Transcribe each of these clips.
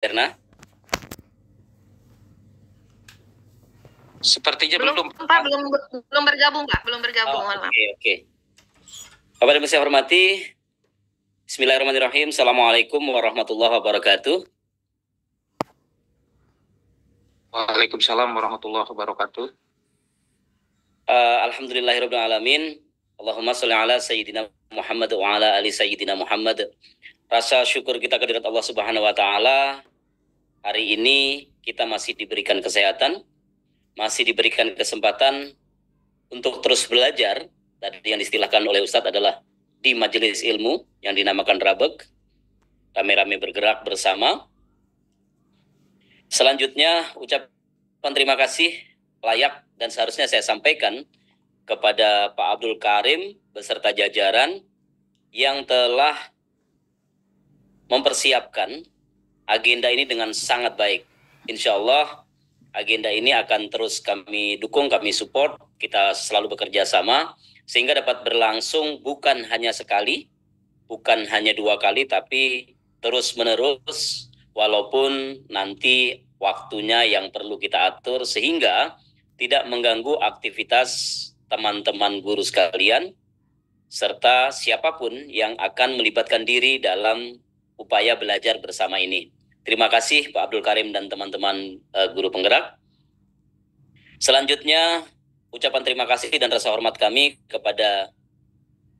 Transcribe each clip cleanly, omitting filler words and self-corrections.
Erna? Sepertinya belum Pak, belum bergabung Pak, belum bergabung. Oke. Bapak dan Ibu saya hormati, Bismillahirrahmanirrahim. Assalamualaikum warahmatullahi wabarakatuh. Waalaikumsalam warahmatullahi wabarakatuh. Alhamdulillahirabbil alamin. Allahumma sholli ala sayyidina Muhammad wa ala ali sayyidina Muhammad. Rasa syukur kita kehadirat Allah Subhanahu wa taala. Hari ini kita masih diberikan kesehatan, masih diberikan kesempatan untuk terus belajar. Tadi yang diistilahkan oleh Ustadz adalah di majelis ilmu yang dinamakan Rabek, rame-rame bergerak bersama. Selanjutnya ucapan terima kasih layak dan seharusnya saya sampaikan kepada Pak Abdul Karim beserta jajaran yang telah mempersiapkan agenda ini dengan sangat baik. Insya Allah agenda ini akan terus kami dukung, kami support, kita selalu bekerja sama sehingga dapat berlangsung bukan hanya sekali, bukan hanya 2 kali, tapi terus-menerus walaupun nanti waktunya yang perlu kita atur sehingga tidak mengganggu aktivitas teman-teman guru sekalian serta siapapun yang akan melibatkan diri dalam upaya belajar bersama ini. Terima kasih Pak Abdul Karim dan teman-teman guru penggerak. Selanjutnya ucapan terima kasih dan rasa hormat kami kepada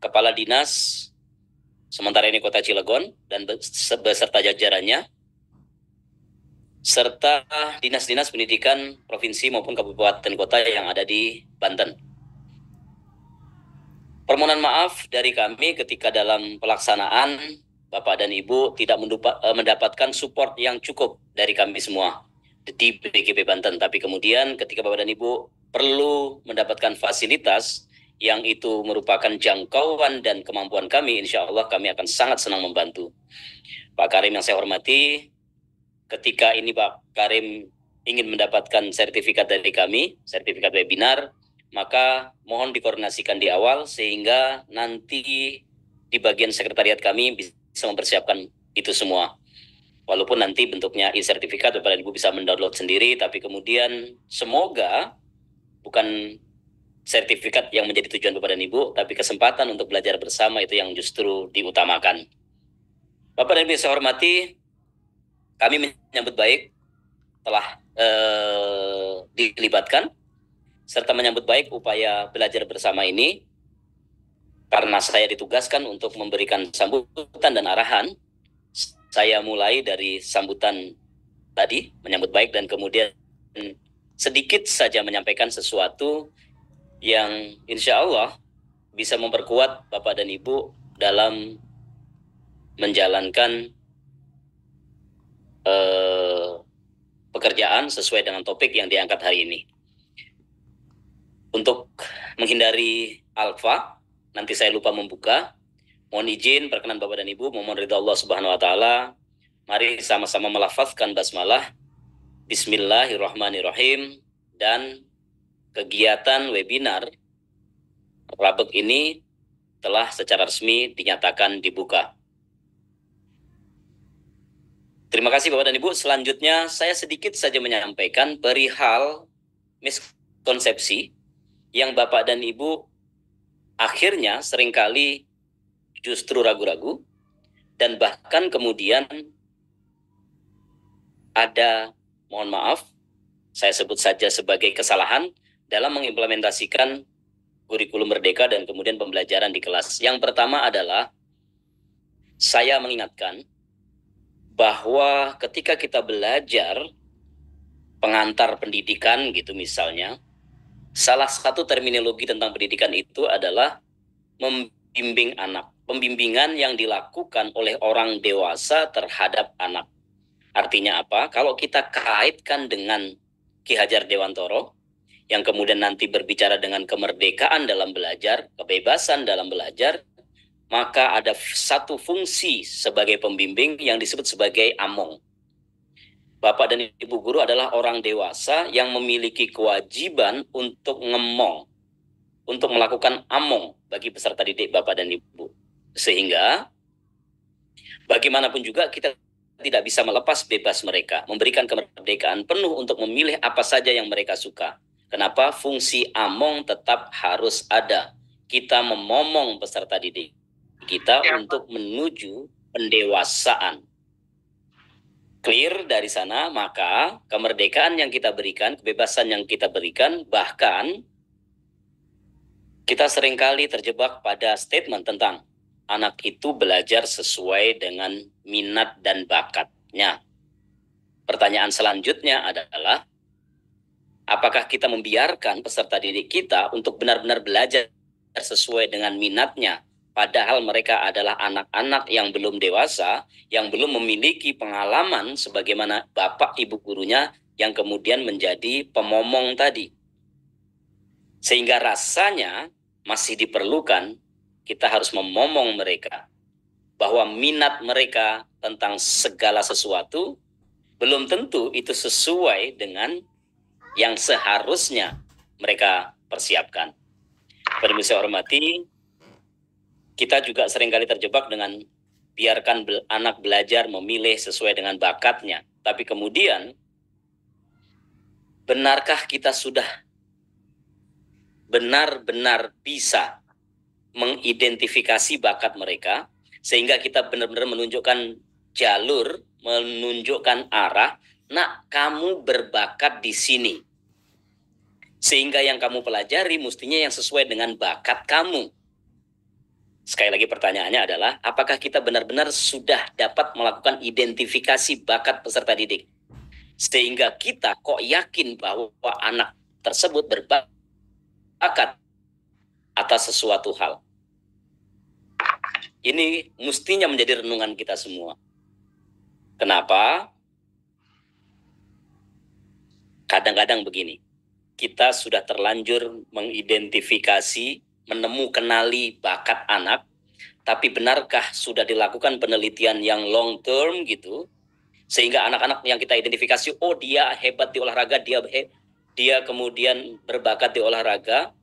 Kepala Dinas sementara ini Kota Cilegon dan beserta jajarannya, serta dinas-dinas pendidikan provinsi maupun kabupaten kota yang ada di Banten. Permohonan maaf dari kami ketika dalam pelaksanaan Bapak dan Ibu tidak mendapatkan support yang cukup dari kami semua di BGP Banten. Tapi kemudian ketika Bapak dan Ibu perlu mendapatkan fasilitas yang itu merupakan jangkauan dan kemampuan kami, insya Allah kami akan sangat senang membantu. Pak Karim yang saya hormati, ketika ini Pak Karim ingin mendapatkan sertifikat dari kami, sertifikat webinar, maka mohon dikoordinasikan di awal sehingga nanti di bagian sekretariat kami bisa mempersiapkan itu semua. Walaupun nanti bentuknya e-sertifikat, Bapak dan Ibu bisa mendownload sendiri, tapi kemudian semoga bukan sertifikat yang menjadi tujuan Bapak dan Ibu, tapi kesempatan untuk belajar bersama itu yang justru diutamakan. Bapak dan Ibu saya hormati, kami menyambut baik telah dilibatkan serta menyambut baik upaya belajar bersama ini karena saya ditugaskan untuk memberikan sambutan dan arahan. Saya mulai dari sambutan tadi, menyambut baik, dan kemudian sedikit saja menyampaikan sesuatu yang insya Allah bisa memperkuat Bapak dan Ibu dalam menjalankan pekerjaan sesuai dengan topik yang diangkat hari ini. Untuk menghindari alfa, nanti saya lupa membuka. Mohon izin, perkenan Bapak dan Ibu, mohon ridha Allah Subhanahu wa taala. Mari sama-sama melafazkan basmalah. Bismillahirrahmanirrahim. Dan kegiatan webinar Rabek ini telah secara resmi dinyatakan dibuka. Terima kasih Bapak dan Ibu. Selanjutnya saya sedikit saja menyampaikan perihal miskonsepsi yang Bapak dan Ibu akhirnya seringkali justru ragu-ragu dan bahkan kemudian ada, mohon maaf, saya sebut saja sebagai kesalahan dalam mengimplementasikan kurikulum merdeka dan kemudian pembelajaran di kelas. Yang pertama adalah saya mengingatkan bahwa ketika kita belajar pengantar pendidikan gitu misalnya, salah satu terminologi tentang pendidikan itu adalah membimbing anak. Pembimbingan yang dilakukan oleh orang dewasa terhadap anak. Artinya apa? Kalau kita kaitkan dengan Ki Hajar Dewantoro, yang kemudian nanti berbicara dengan kemerdekaan dalam belajar, kebebasan dalam belajar, maka ada satu fungsi sebagai pembimbing yang disebut sebagai among. Bapak dan Ibu guru adalah orang dewasa yang memiliki kewajiban untuk ngemong, untuk melakukan among bagi peserta didik Bapak dan Ibu. Sehingga bagaimanapun juga kita tidak bisa melepas bebas mereka, memberikan kemerdekaan penuh untuk memilih apa saja yang mereka suka. Kenapa? Fungsi among tetap harus ada. Kita memomong peserta didik kita untuk menuju pendewasaan. Clear dari sana, maka kemerdekaan yang kita berikan, kebebasan yang kita berikan, bahkan kita seringkali terjebak pada statement tentang anak itu belajar sesuai dengan minat dan bakatnya. Pertanyaan selanjutnya adalah, apakah kita membiarkan peserta didik kita untuk benar-benar belajar sesuai dengan minatnya, padahal mereka adalah anak-anak yang belum dewasa, yang belum memiliki pengalaman sebagaimana bapak ibu gurunya yang kemudian menjadi pemomong tadi. Sehingga rasanya masih diperlukan kita harus memomong mereka bahwa minat mereka tentang segala sesuatu belum tentu itu sesuai dengan yang seharusnya mereka persiapkan. Pada saya hormati, kita juga seringkali terjebak dengan biarkan anak belajar memilih sesuai dengan bakatnya. Tapi kemudian, benarkah kita sudah benar-benar bisa mengidentifikasi bakat mereka, sehingga kita benar-benar menunjukkan jalur, menunjukkan arah, nak kamu berbakat di sini. Sehingga yang kamu pelajari mestinya yang sesuai dengan bakat kamu. Sekali lagi pertanyaannya adalah, apakah kita benar-benar sudah dapat melakukan identifikasi bakat peserta didik? Sehingga kita kok yakin bahwa anak tersebut berbakat atas sesuatu hal. Ini mestinya menjadi renungan kita semua. Kenapa? Kadang-kadang begini, kita sudah terlanjur mengidentifikasi, kenali bakat anak, tapi benarkah sudah dilakukan penelitian yang long term gitu, sehingga anak-anak yang kita identifikasi, oh dia hebat di olahraga, dia kemudian berbakat di olahraga,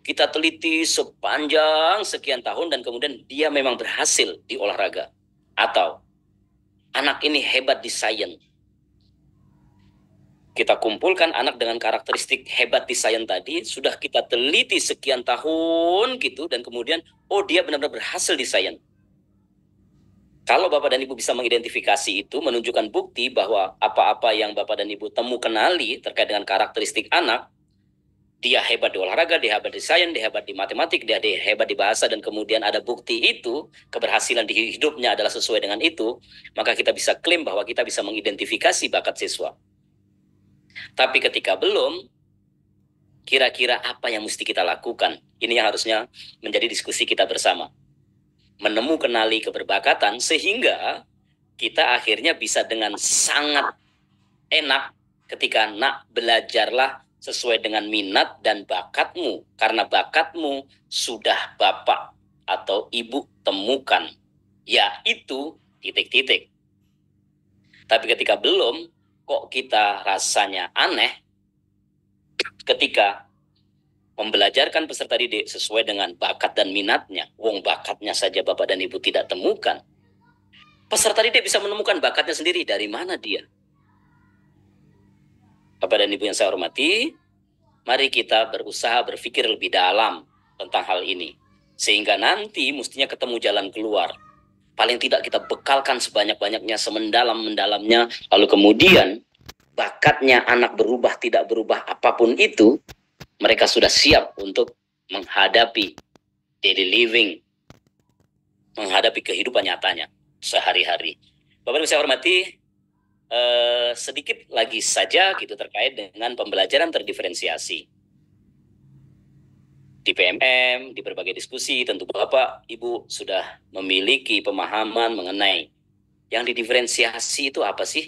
kita teliti sepanjang sekian tahun dan kemudian dia memang berhasil di olahraga. Atau anak ini hebat di sains. Kita kumpulkan anak dengan karakteristik hebat di sains tadi, sudah kita teliti sekian tahun gitu, dan kemudian oh dia benar-benar berhasil di sains. Kalau Bapak dan Ibu bisa mengidentifikasi itu, menunjukkan bukti bahwa apa-apa yang Bapak dan Ibu kenali terkait dengan karakteristik anak, dia hebat di olahraga, dia hebat di sains, dia hebat di matematik, dia hebat di bahasa, dan kemudian ada bukti itu, keberhasilan di hidupnya adalah sesuai dengan itu, maka kita bisa klaim bahwa kita bisa mengidentifikasi bakat siswa. Tapi ketika belum, kira-kira apa yang mesti kita lakukan? Ini yang harusnya menjadi diskusi kita bersama. Kenali keberbakatan sehingga kita akhirnya bisa dengan sangat enak ketika nak belajarlah sesuai dengan minat dan bakatmu, karena bakatmu sudah bapak atau ibu temukan, yaitu titik-titik. Tapi ketika belum, kok kita rasanya aneh ketika membelajarkan peserta didik sesuai dengan bakat dan minatnya. Wong bakatnya saja bapak dan ibu tidak temukan. Peserta didik bisa menemukan bakatnya sendiri, dari mana dia? Bapak dan Ibu yang saya hormati, mari kita berusaha berpikir lebih dalam tentang hal ini. Sehingga nanti mestinya ketemu jalan keluar. Paling tidak kita bekalkan sebanyak-banyaknya, semendalam-mendalamnya. Lalu kemudian bakatnya anak berubah, tidak berubah apapun itu, mereka sudah siap untuk menghadapi daily living, menghadapi kehidupan nyatanya sehari-hari. Bapak dan Ibu saya hormati, sedikit lagi saja gitu terkait dengan pembelajaran terdiferensiasi. Di PMM, di berbagai diskusi, tentu Bapak, Ibu sudah memiliki pemahaman mengenai yang didiferensiasi itu apa sih?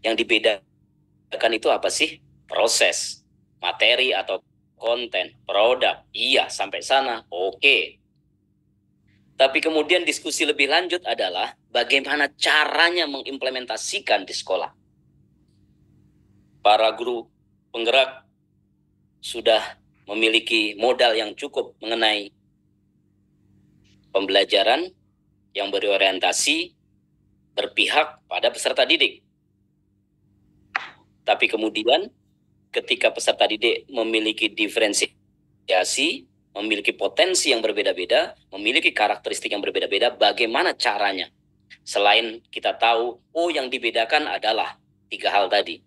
Yang dibedakan itu apa sih? Proses, materi atau konten, produk. Iya, sampai sana, oke. Tapi kemudian diskusi lebih lanjut adalah bagaimana caranya mengimplementasikan di sekolah. Para guru penggerak sudah memiliki modal yang cukup mengenai pembelajaran yang berorientasi berpihak pada peserta didik. Tapi kemudian ketika peserta didik memiliki diferensiasi, memiliki potensi yang berbeda-beda, memiliki karakteristik yang berbeda-beda, bagaimana caranya? Selain kita tahu, yang dibedakan adalah 3 hal tadi.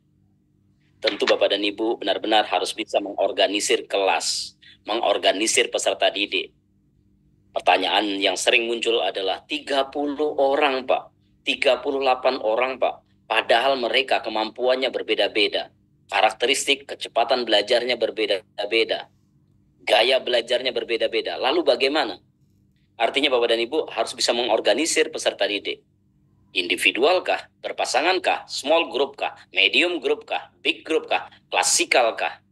Tentu Bapak dan Ibu benar-benar harus bisa mengorganisir kelas, mengorganisir peserta didik. Pertanyaan yang sering muncul adalah 30 orang Pak, 38 orang Pak, padahal mereka kemampuannya berbeda-beda. Karakteristik kecepatan belajarnya berbeda-beda. Gaya belajarnya berbeda-beda. Lalu bagaimana? Artinya Bapak dan Ibu harus bisa mengorganisir peserta didik. Individual kah, berpasangan kah, small group kah, medium group kah, big group kah, klasikal kah?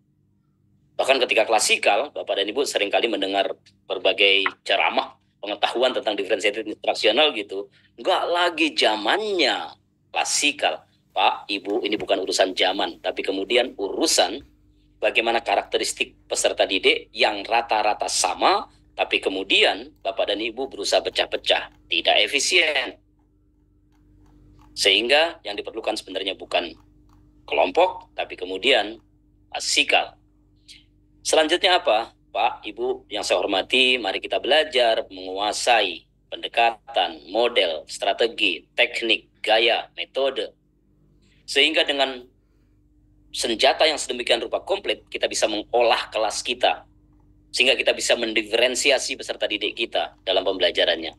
Bahkan ketika klasikal, Bapak dan Ibu seringkali mendengar berbagai ceramah pengetahuan tentang diferensiasi instruksional gitu. Enggak lagi zamannya klasikal. Pak, Ibu, ini bukan urusan zaman, tapi kemudian urusan bagaimana karakteristik peserta didik yang rata-rata sama, tapi kemudian Bapak dan Ibu berusaha pecah-pecah, tidak efisien. Sehingga yang diperlukan sebenarnya bukan kelompok, tapi kemudian klasikal. Selanjutnya apa? Pak, Ibu yang saya hormati, mari kita belajar menguasai pendekatan, model, strategi, teknik, gaya, metode. Sehingga dengan senjata yang sedemikian rupa komplit, kita bisa mengolah kelas kita. Sehingga kita bisa mendiferensiasi peserta didik kita dalam pembelajarannya.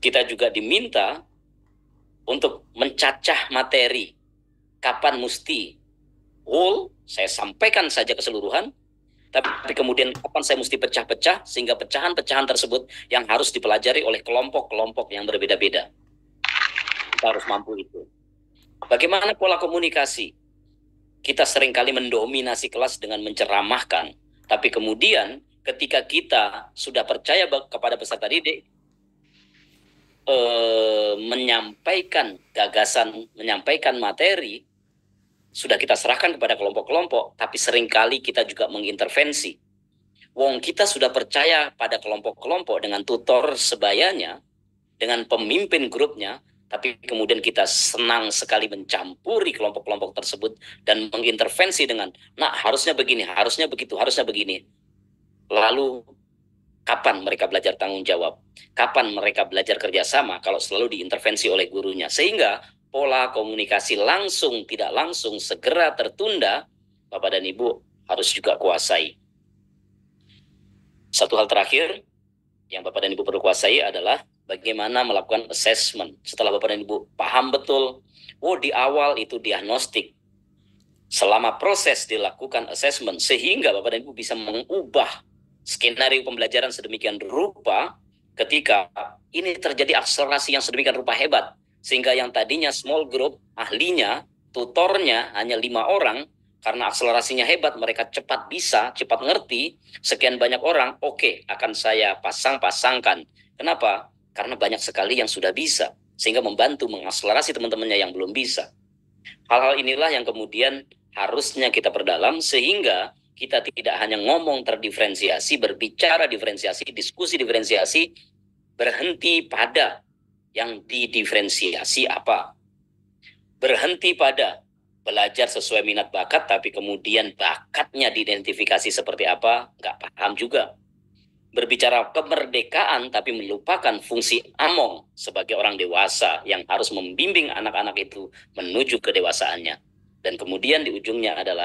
Kita juga diminta untuk mencacah materi. Kapan mesti whole, saya sampaikan saja keseluruhan, tapi kemudian kapan saya mesti pecah-pecah, sehingga pecahan-pecahan tersebut yang harus dipelajari oleh kelompok-kelompok yang berbeda-beda. Kita harus mampu itu. Bagaimana pola komunikasi? Kita seringkali mendominasi kelas dengan menceramahkan, tapi kemudian ketika kita sudah percaya kepada peserta didik, menyampaikan gagasan, menyampaikan materi, sudah kita serahkan kepada kelompok-kelompok, tapi seringkali kita juga mengintervensi. Wong kita sudah percaya pada kelompok-kelompok dengan tutor sebayanya, dengan pemimpin grupnya, tapi kemudian kita senang sekali mencampuri kelompok-kelompok tersebut dan mengintervensi dengan, nah harusnya begini, harusnya begitu, harusnya begini. Lalu kapan mereka belajar tanggung jawab? Kapan mereka belajar kerjasama kalau selalu diintervensi oleh gurunya? Sehingga pola komunikasi langsung, tidak langsung, segera tertunda, Bapak dan Ibu harus juga kuasai. Satu hal terakhir yang Bapak dan Ibu perlu kuasai adalah bagaimana melakukan assessment. Setelah Bapak dan Ibu paham betul, di awal itu diagnostik. Selama proses dilakukan assessment, sehingga Bapak dan Ibu bisa mengubah skenario pembelajaran sedemikian rupa ketika ini terjadi akselerasi yang sedemikian rupa hebat. Sehingga yang tadinya small group, ahlinya, tutornya hanya 5 orang, karena akselerasinya hebat, mereka cepat bisa, cepat ngerti, sekian banyak orang, oke, akan saya pasang-pasangkan. Kenapa? Karena banyak sekali yang sudah bisa, sehingga membantu mengakselerasi teman-temannya yang belum bisa. Hal-hal inilah yang kemudian harusnya kita perdalam, sehingga kita tidak hanya ngomong terdiferensiasi, berbicara diferensiasi, diskusi diferensiasi, berhenti pada yang didiferensiasi apa. Berhenti pada belajar sesuai minat bakat, tapi kemudian bakatnya diidentifikasi seperti apa, nggak paham juga. Berbicara kemerdekaan, tapi melupakan fungsi among sebagai orang dewasa yang harus membimbing anak-anak itu menuju kedewasaannya. Dan kemudian di ujungnya adalah